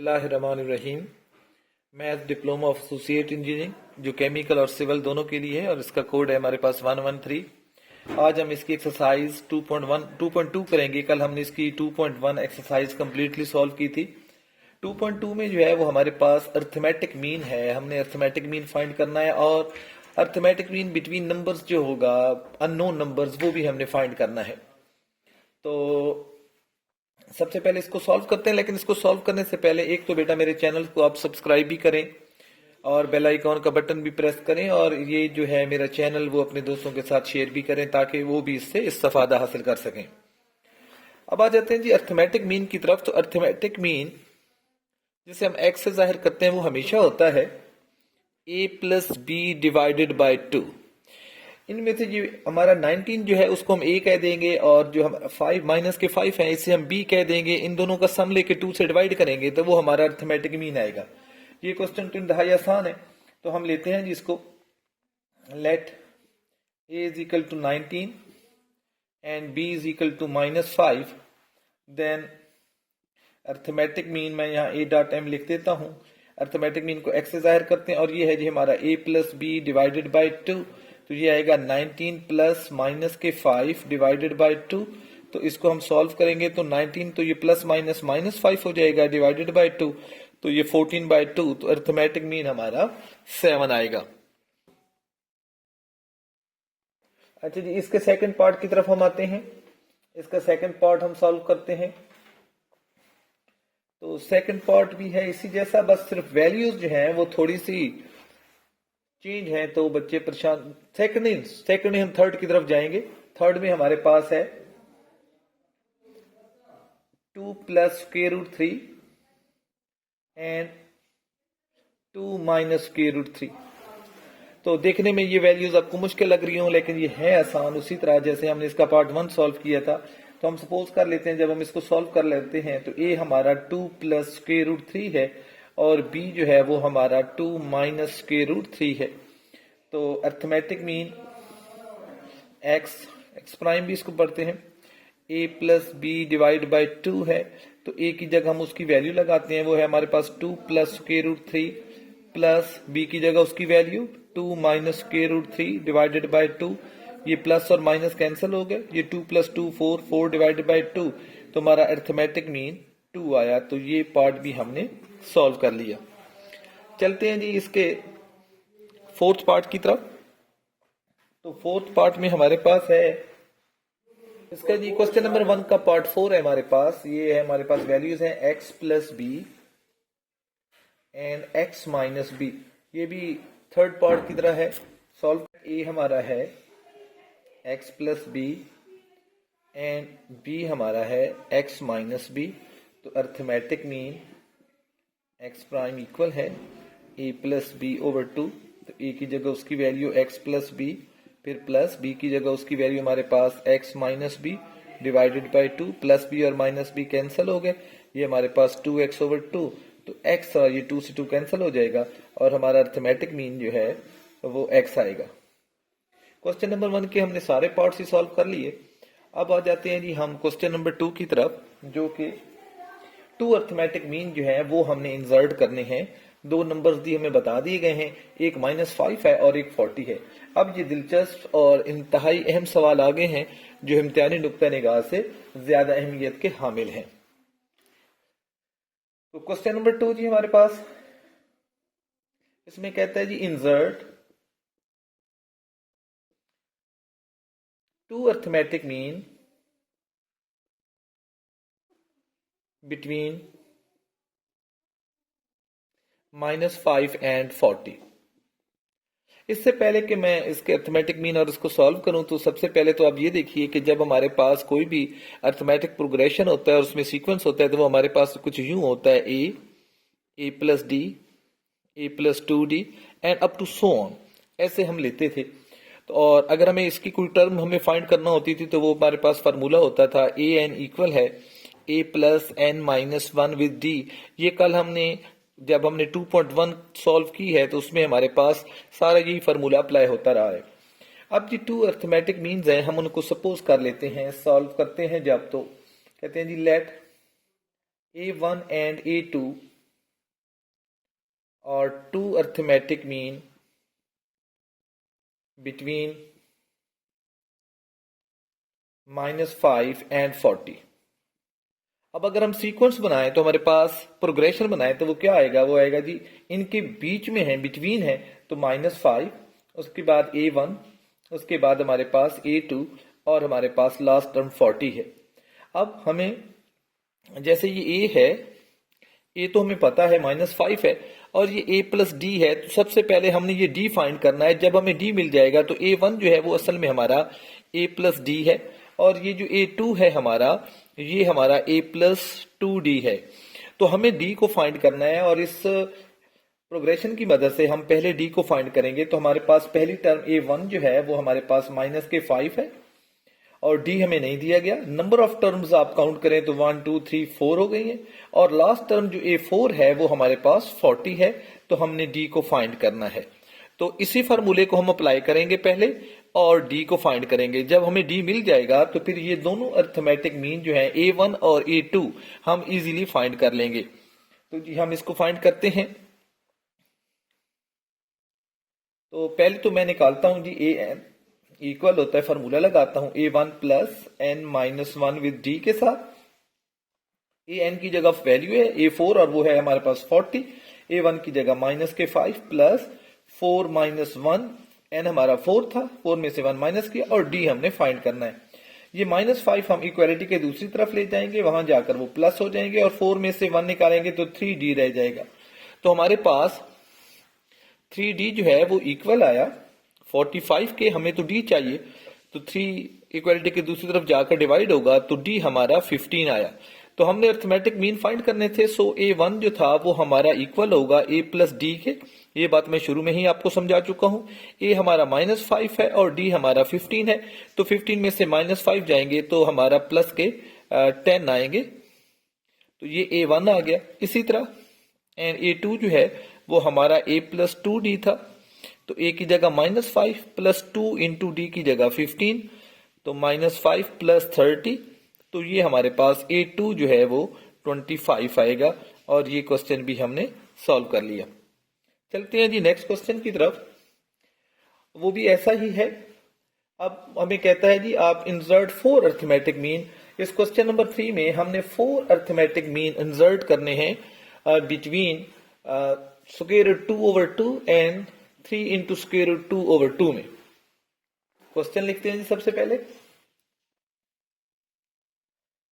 बिस्मिल्लाहिर्रहमानिर्रहीम। Math diploma of associate engineering जो chemical और सिविल दोनों के लिए है और इसका कोड है हमारे पास 113। आज हम इसकी एक्सरसाइज 2.2 करेंगे। कल हमने इसकी 2.1 एक्सरसाइज कंप्लीटली सॉल्व की थी। 2.2 में जो है वो हमारे पास अर्थमेटिक मीन है। हमने अर्थमेटिक मीन फाइंड करना है और अर्थमेटिक मीन बिटवीन नंबर्स जो होगा अननोन नंबर्स वो भी हमने फाइंड करना है। तो सबसे पहले इसको सॉल्व करते हैं, लेकिन इसको सॉल्व करने से पहले एक तो बेटा मेरे चैनल को आप सब्सक्राइब भी करें और बेल आइकॉन का बटन भी प्रेस करें और ये जो है मेरा चैनल वो अपने दोस्तों के साथ शेयर भी करें ताकि वो भी इससे इस्तेफादा हासिल कर सकें। अब आ जाते हैं जी अर्थमेटिक मीन की तरफ। तो अर्थमेटिक मीन जिसे हम एक्स से जाहिर करते हैं वो हमेशा होता है a plus b divided by 2। इनमें से जो हमारा 19 जो है उसको हम a कह देंगे और जो हम 5 माइनस के 5 है इसे हम b कह देंगे। इन दोनों का सम लेके 2 से डिवाइड करेंगे तो वो हमारा अर्थमेटिक मीन आएगा। ये क्वेश्चन तो इंतहाई आसान है, तो हम लेते हैं जिसको let a is equal to 19 and b is equal to -5। Then arithmetic mean मैं यहाँ a डॉट m लिख देता हूँ। अर्थमेटिक मीन को x से जाहिर करते हैं और ये है जी हमारा a plus b divided by 2। तो ये आएगा 19 प्लस माइनस के 5 डिवाइडेड बाई 2। तो इसको हम सॉल्व करेंगे तो 19 तो ये प्लस माइनस -5 हो जाएगा डिवाइडेड बाई 2 तो ये 14 बाई 2। तो अर्थमेटिक मीन हमारा 7 आएगा। अच्छा जी, इसके सेकंड पार्ट की तरफ हम आते हैं। इसका सेकंड पार्ट हम सॉल्व करते हैं। तो सेकंड पार्ट भी है इसी जैसा, बस सिर्फ वैल्यूज जो है वो थोड़ी सी चेंज है तो बच्चे परेशान। सेकंड में हम थर्ड की तरफ जाएंगे। थर्ड में हमारे पास है 2 plus square root 3 and 2 minus square root 3। तो देखने में ये वैल्यूज आपको मुश्किल लग रही हो लेकिन ये है आसान, उसी तरह जैसे हमने इसका पार्ट 1 सॉल्व किया था। तो हम सपोज कर लेते हैं जब हम इसको सॉल्व कर लेते हैं तो a हमारा 2 प्लस स्क्वायर रूट 3 है और b जो है वो हमारा 2 माइनस स्क्वायर रूट 3 है। तो अर्थमेटिक मीन एक्स प्राइम भी इसको पढ़ते हैं a plus b divide by 2 है। तो a की जगह हम उसकी वैल्यू लगाते हैं, वो है हमारे पास 2 plus square root 3 plus b की जगह उसकी value 2 minus square root 3 divided by 2। ये प्लस और माइनस कैंसिल हो गए, ये 2 प्लस 2 4 डिवाइडेड बाई 2। तो हमारा अर्थमेटिक मीन 2 आया। तो ये पार्ट भी हमने सॉल्व कर लिया। चलते हैं जी इसके फोर्थ पार्ट की तरफ। तो फोर्थ पार्ट में हमारे पास है इसका जी क्वेश्चन नंबर 1 का पार्ट 4 है हमारे पास। ये है हमारे पास वैल्यूज हैं x plus b and x minus b. ये भी थर्ड पार्ट की तरह है। सॉल्व a हमारा है x plus b and b हमारा है x माइनस बी। तो arithmetic mean x prime equal है a प्लस बी ओवर 2। तो a की जगह उसकी वैल्यू x प्लस बी, फिर प्लस b की जगह उसकी वैल्यू हमारे पास x minus b divided by 2। Plus b और माइनस b कैंसिल हो गए, ये हमारे पास 2x ओवर 2। तो x और ये 2 से 2 कैंसिल हो जाएगा और हमारा अर्थमेटिक मीन जो है वो x आएगा। क्वेश्चन नंबर 1 के हमने सारे पार्ट्स ही सॉल्व कर लिए। अब आ जाते हैं जी हम क्वेश्चन नंबर 2 की तरफ, जो कि 2 अर्थमेटिक मीन जो है वो हमने इंसर्ट करने हैं। 2 नंबर्स दी हमें बता दिए गए हैं, एक -5 है और एक 40 है। अब ये दिलचस्प और इंतहाई अहम सवाल आ गए हैं जो इम्तिहानी नुक्ता निगाह से ज्यादा अहमियत के हामिल हैं। तो क्वेश्चन नंबर 2 जी हमारे पास इसमें कहता है जी insert 2 arithmetic mean between -5 and 40। इससे पहले कि मैं इसके अर्थमेटिक मीन और इसको सॉल्व करूं तो सबसे पहले तो आप ये देखिए कि जब हमारे पास कोई भी अर्थमेटिक प्रोग्रेशन होता है और उसमें सीक्वेंस होता है तो वो हमारे पास कुछ यूं होता है a plus d, a plus 2d and up to so on, ऐसे हम लेते थे। तो और अगर हमें इसकी कोई टर्म हमें फाइंड करना होती थी तो वो हमारे पास फार्मूला होता था a n इक्वल है a plus n minus 1 with d। ये कल हमने जब हमने 2.1 सॉल्व की है तो उसमें हमारे पास सारा यही फार्मूला अप्लाई होता रहा है। अब जी 2 अर्थमेटिक मीन्स हैं, हम उनको सपोज कर लेते हैं, सॉल्व करते हैं जब। तो कहते हैं जी लेट a1 एंड a2 और 2 अर्थमेटिक मीन बिटवीन -5 एंड 40। अब अगर हम सीक्वेंस बनाएं तो हमारे पास प्रोग्रेशन बनाएं तो वो क्या आएगा, वो आएगा जी इनके बीच में है, बिटवीन है तो -5, उसके बाद A1, उसके बाद हमारे पास A2 और हमारे पास लास्ट टर्म 40 है। अब हमें जैसे ये A है, A तो हमें पता है -5 है और ये A प्लस D है, तो सबसे पहले हमने ये D फाइंड करना है। जब हमें D मिल जाएगा तो A1 जो है वो असल में हमारा A प्लस D है और ये जो A2 है हमारा, ये हमारा A प्लस 2D है। तो हमें D को फाइंड करना है और इस प्रोग्रेशन की मदद से हम पहले D को फाइंड करेंगे। तो हमारे पास पहली टर्म A1 जो है वो हमारे पास -5 है और D हमें नहीं दिया गया। नंबर ऑफ टर्म्स आप काउंट करें तो 1 2 3 4 हो गई है और लास्ट टर्म जो A4 है वो हमारे पास 40 है, तो हमने D को फाइंड करना है। तो इसी फार्मूले को हम अप्लाई करेंगे पहले और D को फाइंड करेंगे। जब हमें D मिल जाएगा तो फिर ये दोनों अर्थमेटिक मीन जो है A1 और A2 हम इजीली फाइंड कर लेंगे। तो जी हम इसको फाइंड करते हैं। तो पहले तो मैं निकालता हूं जी AN इक्वल होता है, फार्मूला लगाता हूं A1 plus n-1 with D के साथ। AN की जगह वैल्यू है A4 और वो है हमारे पास 40। A1 की जगह -5 प्लस 4 - 1, n हमारा 4 था, 4 में से 1 माइनस किया और D हमने फाइंड करना है। ये -5 हम इक्वालिटी के दूसरी तरफ ले जाएंगे, वहां जाकर वो प्लस हो जाएंगे और 4 में से 1 निकालेंगे तो 3D रह जाएगा। तो हमारे पास 3D जो है वो इक्वल आया 45 के, हमें तो D चाहिए तो 3 इक्वालिटी के दूसरी तरफ जाकर डिवाइड होगा तो D हमारा 15 आया। तो हमने अर्थमेटिक मीन फाइंड करने थे, सो A1 जो था वो हमारा इक्वल होगा A प्लस D के। ये बात मैं शुरू में ही आपको समझा चुका हूं। A हमारा -5 है और D हमारा 15 है, तो 15 में से -5 जाएंगे तो हमारा प्लस के 10 आएंगे, तो ये A1 आ गया। इसी तरह एंड A2 जो है वो हमारा A प्लस 2D था, तो A की जगह -5 प्लस 2 इंटू D की जगह 15, तो -5 प्लस 30, तो ये हमारे पास A2 जो है वो 25 आएगा और ये क्वेश्चन भी हमने सॉल्व कर लिया। चलते हैं जी नेक्स्ट क्वेश्चन की तरफ, वो भी ऐसा ही है। अब हमें कहता है जी आप इंसर्ट 4 अर्थमेटिक मीन। इस क्वेश्चन नंबर 3 में हमने 4 अर्थमेटिक मीन इंसर्ट करने हैं बिटवीन √2/2 एंड 3 इंटू √2/2 में। क्वेश्चन लिखते हैं जी सबसे पहले,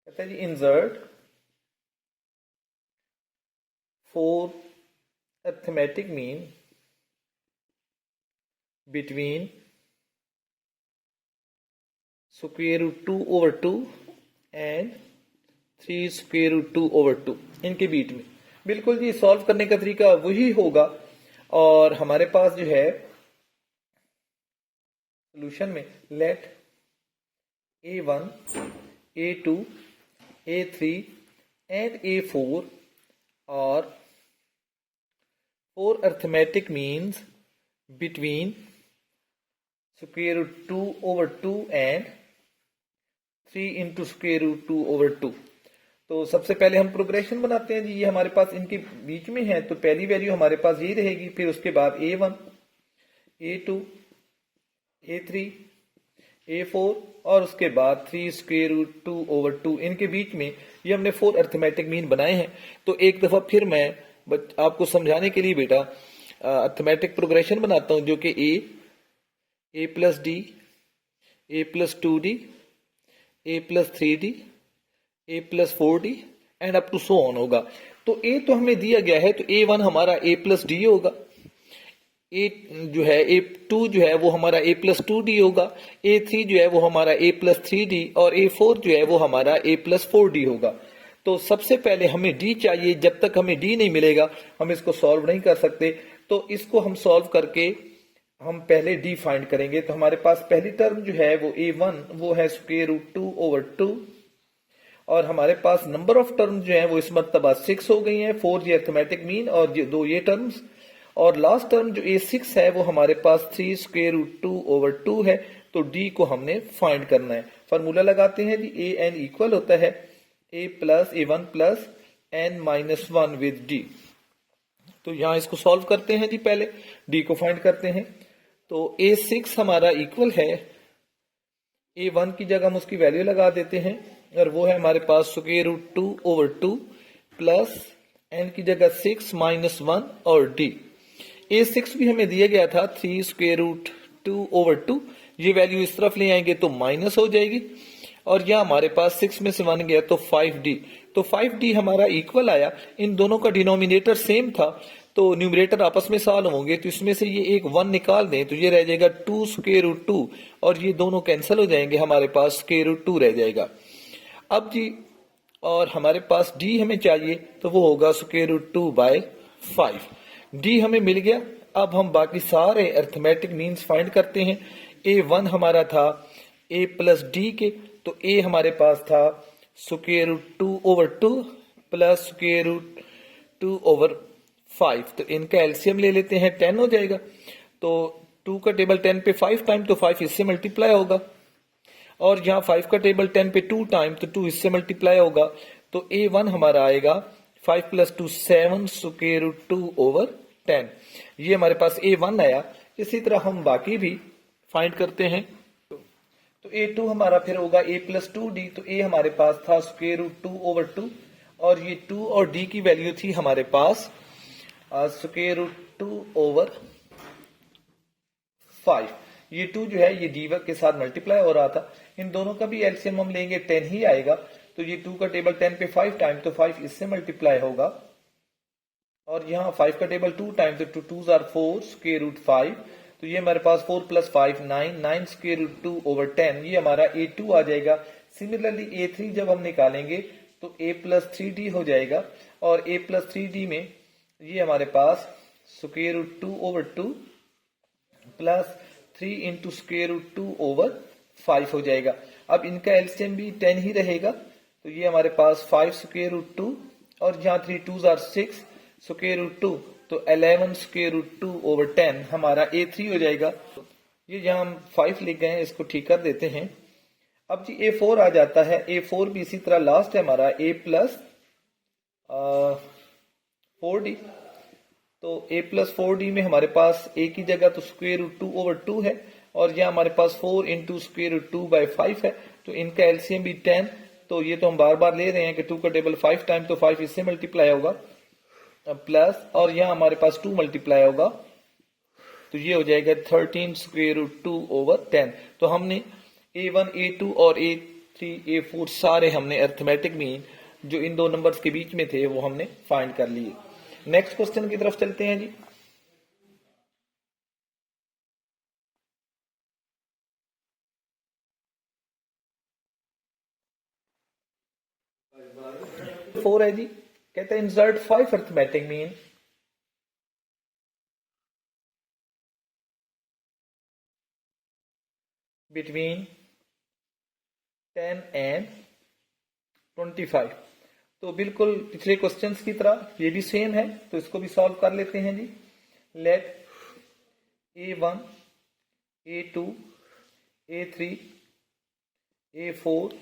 कहता है जी insert 4 arithmetic mean between √2/2 and 3 √2/2, इनके बीच में। बिल्कुल जी, सॉल्व करने का तरीका वही होगा और हमारे पास जो है सॉल्यूशन में late A1, A2, A3 and A4 और 4 arithmetic means between √2/2 and 3 into √2/2। तो सबसे पहले हम प्रोग्रेशन बनाते हैं जी। ये हमारे पास इनके बीच में है, तो पहली वैल्यू हमारे पास ये रहेगी, फिर उसके बाद A1, A2, A3, A4 और उसके बाद 3 √2/2। इनके बीच में ये हमने 4 अर्थमेटिक मीन बनाए हैं। तो एक दफा फिर मैं आपको समझाने के लिए बेटा अर्थमेटिक प्रोग्रेशन बनाता हूं, जो कि A plus D, A plus 2D, A plus 3D, A plus 4D and up to so on होगा। तो A तो हमें दिया गया है, तो A1 हमारा A प्लस D होगा, A जो है A2 जो है वो हमारा A प्लस 2D होगा, A3 जो है वो हमारा A प्लस 3D और A4 जो है वो हमारा A प्लस 4D होगा। तो सबसे पहले हमें D चाहिए, जब तक हमें D नहीं मिलेगा हम इसको सॉल्व नहीं कर सकते। तो इसको हम सॉल्व करके हम पहले D फाइंड करेंगे। तो हमारे पास पहली टर्म जो है वो A1 वो है √2/2 और हमारे पास नंबर ऑफ टर्म्स जो है वो इस मर्तबा 6 हो गई हैं, 4 ये अर्थमेटिक मीन और 2 ये टर्म्स, और लास्ट टर्म जो A6 है वो हमारे पास 3 √2/2 है। तो D को हमने फाइंड करना है। फार्मूला लगाते हैं जी, AN इक्वल होता है A1 plus n-1 with D। तो यहाँ इसको सॉल्व करते हैं जी, पहले डी को फाइंड करते हैं। तो A6 हमारा इक्वल है A1 की जगह हम उसकी वैल्यू लगा देते हैं और वो है हमारे पास √2/2 प्लस n की जगह 6 - 1 और d। A6 भी हमें दिया गया था 3√2/2, ये वैल्यू इस तरफ ले आएंगे तो माइनस हो जाएगी और यहाँ हमारे पास 6 में से 1 गया तो 5d। तो 5d हमारा इक्वल आया। इन दोनों का डिनोमिनेटर सेम था तो न्यूमरेटर आपस में सॉल्व होंगे, तो इसमें से ये एक 1 निकाल दें तो ये रह जाएगा 2√2 और ये दोनों कैंसिल हो जाएंगे, हमारे पास √2 रह जाएगा। अब जी और हमारे पास d हमें चाहिए तो वो होगा √2/5। d हमें मिल गया। अब हम बाकी सारे अर्थमेटिक मीन्स फाइंड करते हैं। A1 हमारा था a प्लस d के, तो a हमारे पास था √2/2 प्लस √2/5। तो इनका एलसीएम ले लेते हैं, 10 हो जाएगा। तो 2 का टेबल 10 पे 5 टाइम तो 5 इससे मल्टीप्लाई होगा और यहाँ 5 का टेबल 10 पे 2 टाइम तो 2 इससे मल्टीप्लाई होगा। तो A1 हमारा आएगा 5 + 2 7 √2/10। ये हमारे पास A1 आया। इसी तरह हम बाकी भी फाइंड करते हैं। तो A2 हमारा फिर होगा a + 2d। तो a हमारे पास था √2/2 और ये 2 और d की वैल्यू थी हमारे पास √2/5। ये 2 जो है ये d के साथ मल्टीप्लाई हो रहा था। इन दोनों का भी एलसीएम हम लेंगे 10 ही आएगा। तो ये 2 का टेबल 10 पे 5 टाइम तो 5 इससे मल्टीप्लाई होगा और यहाँ 5 का टेबल 2 टाइम तो 2 2s are 4 √5। तो ये हमारे पास 4 + 5 9 √2/10। ये हमारा A2 आ जाएगा। सिमिलरली A3 जब हम निकालेंगे तो a + 3d हो जाएगा और a + 3d में ये हमारे पास √2/2 प्लस 3 × √2/5 हो जाएगा। अब इनका एलसीएम भी 10 ही रहेगा। तो ये हमारे पास 5 √2 और यहाँ 3 2s are 6 √2 तो 11 √2/10 हमारा A3 हो जाएगा। ये जहाँ हम 5 लिख गए हैं इसको ठीक कर देते हैं। अब जी A4 आ जाता है। A4 भी इसी तरह लास्ट है हमारा a + 4d। तो a + 4d में हमारे पास a की जगह तो √2/2 है और यहाँ हमारे पास 4 × √2/5 है। तो इनका एलसीएम भी 10। तो ये तो हम बार बार ले रहे हैं कि 2 का टेबल 5 टाइम तो 5 इससे मल्टीप्लाई होगा प्लस और यहाँ हमारे पास 2 मल्टीप्लाई होगा तो ये हो जाएगा 13 √2/10। तो हमने A1 A2 और A3 A4 सारे हमने अर्थमेटिक मीन जो इन दो नंबर्स के बीच में थे वो हमने फाइंड कर लिए। नेक्स्ट क्वेश्चन की तरफ चलते हैं जी। फोर है जी, कहते हैं insert 5 arithmetic mean between 10 and 25। तो बिल्कुल पिछले क्वेश्चंस की तरह ये भी सेम है तो इसको भी सॉल्व कर लेते हैं जी। Late A1 A2 A3 A4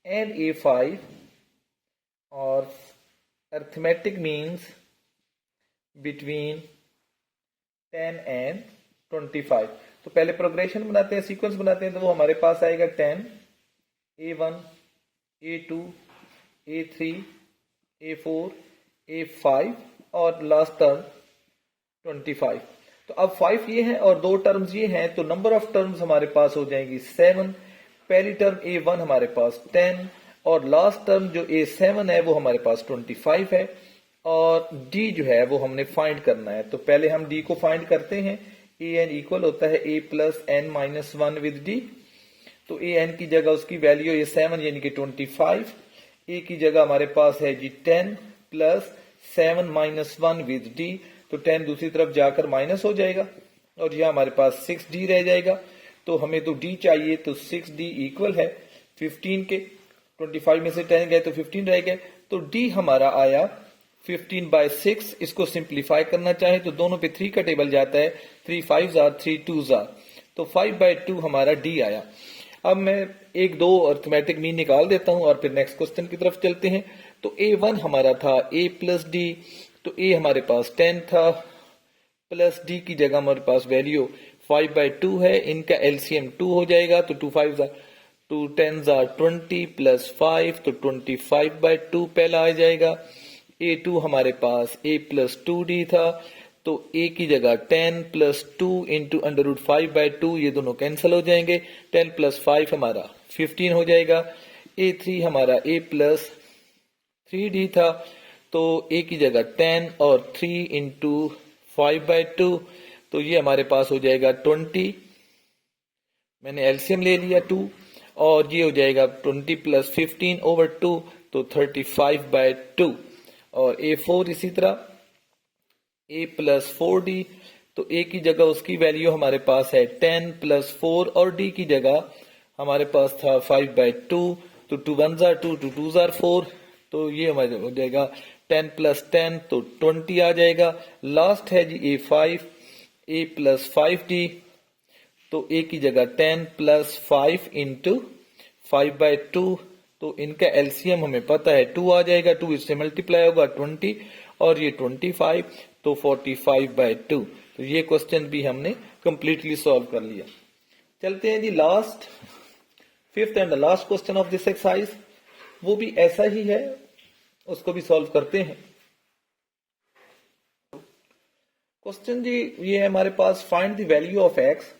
and A5 और अर्थमेटिक मीन्स बिटवीन 10 and 25। तो पहले प्रोग्रेशन बनाते हैं, सीक्वेंस बनाते हैं। तो वो हमारे पास आएगा 10 A1 A2 A3 A4 A5 और लास्ट टर्म 25। तो अब 5 ये है और 2 टर्म्स ये हैं तो नंबर ऑफ टर्म्स हमारे पास हो जाएंगी 7। पहली टर्म A1 हमारे पास 10 और लास्ट टर्म जो A7 है वो हमारे पास 25 है और D जो है वो हमने फाइंड करना है। तो पहले हम D को फाइंड करते हैं। an इक्वल होता है a + n - 1 विद d। तो an की जगह उसकी वैल्यू ये 7 यानी कि 25। a की जगह हमारे पास है जी 10 + 7 - 1 विद d। तो 10 दूसरी तरफ जाकर माइनस हो जाएगा और यह हमारे पास 6d रह जाएगा। तो हमें तो d चाहिए तो 6d इक्वल है 15 के। 25 में से 10 गए तो 15 रह गए। तो d हमारा आया 15/6। इसको सिंप्लीफाई करना चाहे तो दोनों पे 3 का टेबल जाता है। 3 5s are 3 2s are तो 5/2 हमारा d आया। अब मैं 1-2 अर्थमेटिक मीन निकाल देता हूं और फिर नेक्स्ट क्वेश्चन की तरफ चलते हैं। तो A1 हमारा था a + d तो ए हमारे पास 10 था, प्लस डी की जगह हमारे पास वैल्यू 5/2 है, इनका एलसीएम 2 हो जाएगा, तो 2 10s are 20 प्लस 5, तो 25/2 पहला आ जाएगा। A2 हमारे पास a प्लस 2d था, तो a की जगह 10 प्लस 2 इंटू √5/2, ये दोनों कैंसिल हो जाएंगे, 10 प्लस 5 हमारा 15 हो जाएगा। A3 हमारा a प्लस 3d था, तो a की जगह 10 और 3 इंटू 5/2, तो ये हमारे पास हो जाएगा 20, मैंने एलसीएम ले लिया 2, और ये हो जाएगा 20 प्लस 15/2, तो 35/2। और A4 इसी तरह a प्लस 4d, तो a की जगह उसकी वैल्यू हमारे पास है 10 प्लस 4, और d की जगह हमारे पास था 5/2, तो 2 1s are 2, 2 2s are 4, तो ये हमारे हो जाएगा 10 प्लस 10, तो 20 आ जाएगा। लास्ट है जी A5, a प्लस 5d, तो a की जगह 10 प्लस 5 इंटू 5/2, तो इनका एलसीएम हमें पता है 2 आ जाएगा, 2 इससे मल्टीप्लाई होगा 20, और ये 25, तो 45/2। तो ये क्वेश्चन भी हमने कंप्लीटली सॉल्व कर लिया। चलते हैं जी last, fifth and the last question of this exercise, वो भी ऐसा ही है, उसको भी सॉल्व करते हैं। क्वेश्चन जी ये है हमारे पास, find the value of x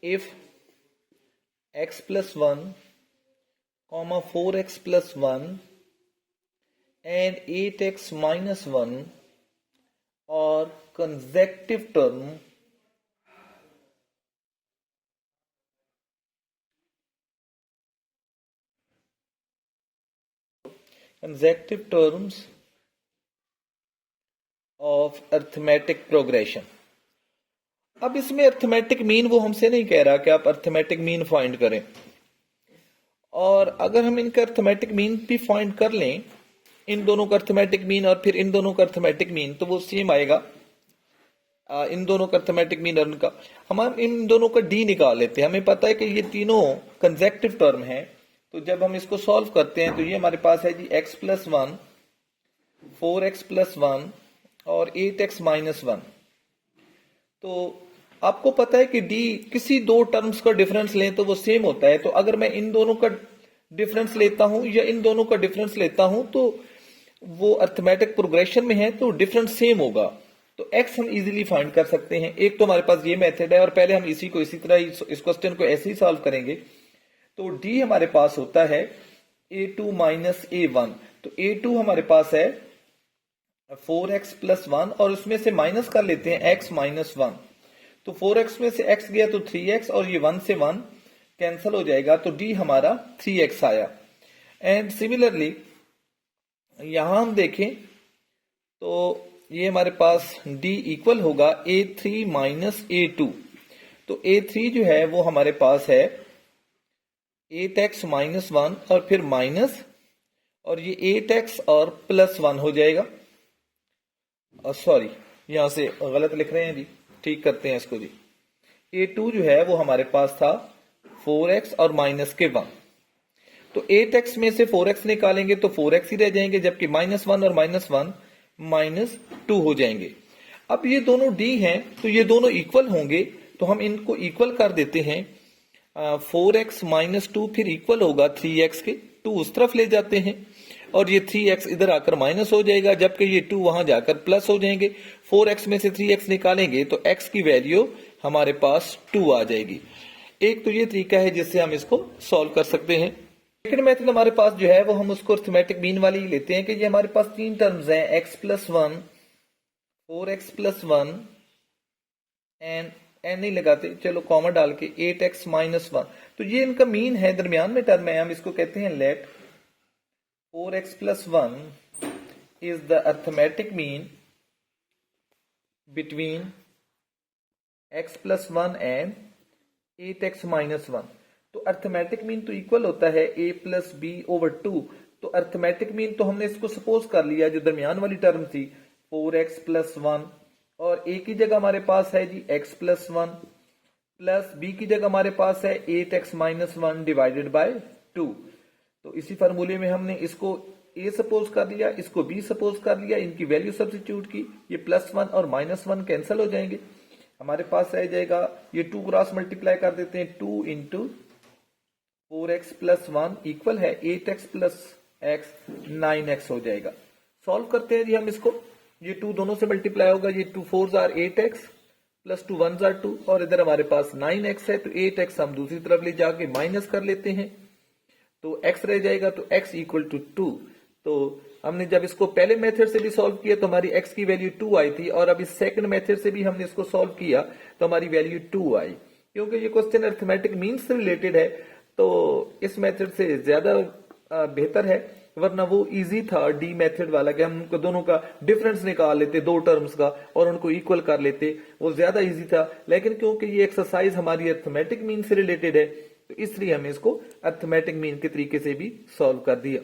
if x plus 1, 4x plus 1 and 8x minus 1 are consecutive terms of arithmetic progression। अब इसमें अर्थमेटिक मीन वो हमसे नहीं कह रहा कि आप अर्थमेटिक मीन फाइंड करें, और अगर हम इनका अर्थमेटिक मीन भी फाइंड कर लें, इन दोनों का अर्थमेटिक मीन और फिर इन दोनों का अर्थमेटिक मीन, तो वो सेम आएगा। इन दोनों का अर्थमेटिक मीन और इनका, हम इन दोनों का डी निकाल लेते हैं। हमें पता है कि ये तीनों कंसेक्टिव टर्म है, तो जब हम इसको सॉल्व करते हैं तो ये हमारे पास है जी x प्लस 1, 4x प्लस 1 और 8x माइनस 1। तो आपको पता है कि डी किसी दो टर्म्स का डिफरेंस लें तो वो सेम होता है, तो अगर मैं इन दोनों का डिफरेंस लेता हूं या इन दोनों का डिफरेंस लेता हूं तो वो अर्थमेटिक प्रोग्रेशन में है, तो डिफरेंस सेम होगा। तो x हम इजीली फाइंड कर सकते हैं। एक तो हमारे पास ये मेथड है, और पहले हम इसी को इसी तरह इस क्वेश्चन को ऐसे ही सॉल्व करेंगे। तो d हमारे पास होता है a2 माइनस a1, तो a2 हमारे पास है 4x प्लस 1, और उसमें से माइनस कर लेते हैं x माइनस 1, तो 4x में से x गया तो 3x, और ये 1 से 1 कैंसिल हो जाएगा, तो d हमारा 3x आया। एंड सिमिलरली यहां हम देखें तो ये हमारे पास d इक्वल होगा a3 माइनस a2, तो a3 जो है वो हमारे पास है 8x माइनस 1 और फिर माइनस, और ये 8x और प्लस 1 हो जाएगा। सॉरी, यहां से गलत लिख रहे हैं जी, ठीक करते हैं इसको जी। a2 जो है वो हमारे पास था 4x और माइनस के 1, तो 8x में से 4x निकालेंगे तो 4x ही रह जाएंगे, जबकि -1 और -1 -2 हो जाएंगे। अब ये दोनों d हैं, तो ये दोनों इक्वल होंगे, तो हम इनको इक्वल कर देते हैं। 4x माइनस 2 फिर इक्वल होगा 3x के, 2 उस तरफ ले जाते हैं, और ये 3x इधर आकर माइनस हो जाएगा, जबकि ये 2 वहां जाकर प्लस हो जाएंगे। 4x में से 3x निकालेंगे तो x की वैल्यू हमारे पास 2 आ जाएगी। एक तो ये तरीका है जिससे हम इसको सॉल्व कर सकते हैं। सेकंड मेथड हमारे पास जो है वो हम उसको अर्थमेटिक मीन वाली ही लेते हैं कि ये हमारे पास तीन टर्म्स हैं, x plus 1, 4x plus 1 and n नहीं लगाते, चलो कॉमा डाल के 8x माइनस 1, तो ये इनका मीन है, दरमियान में टर्म है, हम इसको कहते हैं late 4x plus 1 is the arithmetic mean between x plus 1 and 8x minus 1। तो अर्थमेटिक मीन तो इक्वल होता है a प्लस बी ओवर 2, तो अर्थमेटिक मीन तो हमने इसको सपोज कर लिया, जो दरमियान वाली टर्म थी 4x प्लस 1, और a की जगह हमारे पास है जी x प्लस 1, प्लस बी की जगह हमारे पास है 8x माइनस 1 डिवाइडेड बाय 2। तो इसी फार्मूले में हमने इसको a सपोज कर लिया, इसको b सपोज कर लिया, इनकी वैल्यू सब्स्टिट्यूट की, ये +1 और -1 कैंसिल हो जाएंगे। हमारे पास रह जाएगा, ये 2 क्रॉस मल्टीप्लाई कर देते हैं, 2 इंटू 4x प्लस 1 इक्वल है 8x प्लस x 9x हो जाएगा। सॉल्व करते हैं जी हम इसको, ये 2 दोनों से मल्टीप्लाई होगा, ये 2 4s are 8x plus 2 1s are 2 और इधर हमारे पास 9x है, तो 8x हम दूसरी तरफ ले जाके माइनस कर लेते हैं, तो x रह जाएगा, तो x इक्वल टू 2। तो हमने जब इसको पहले मेथड से भी सॉल्व किया तो हमारी x की वैल्यू 2 आई थी, और अभी सेकंड मेथड से भी हमने इसको सॉल्व किया तो हमारी वैल्यू 2 आई। क्योंकि ये क्वेश्चन अरिथमेटिक मीन से रिलेटेड है तो इस मेथड से ज्यादा बेहतर है, वरना वो इजी था डी मेथड वाला कि हम उनको दोनों का डिफरेंस निकाल लेते दो टर्म्स का और उनको इक्वल कर लेते, वो ज्यादा इजी था। लेकिन क्योंकि ये एक्सरसाइज हमारी अरिथमेटिक मीन से रिलेटेड है तो इसलिए हमें इसको अरिथमेटिक मीन के तरीके से भी सॉल्व कर दिया।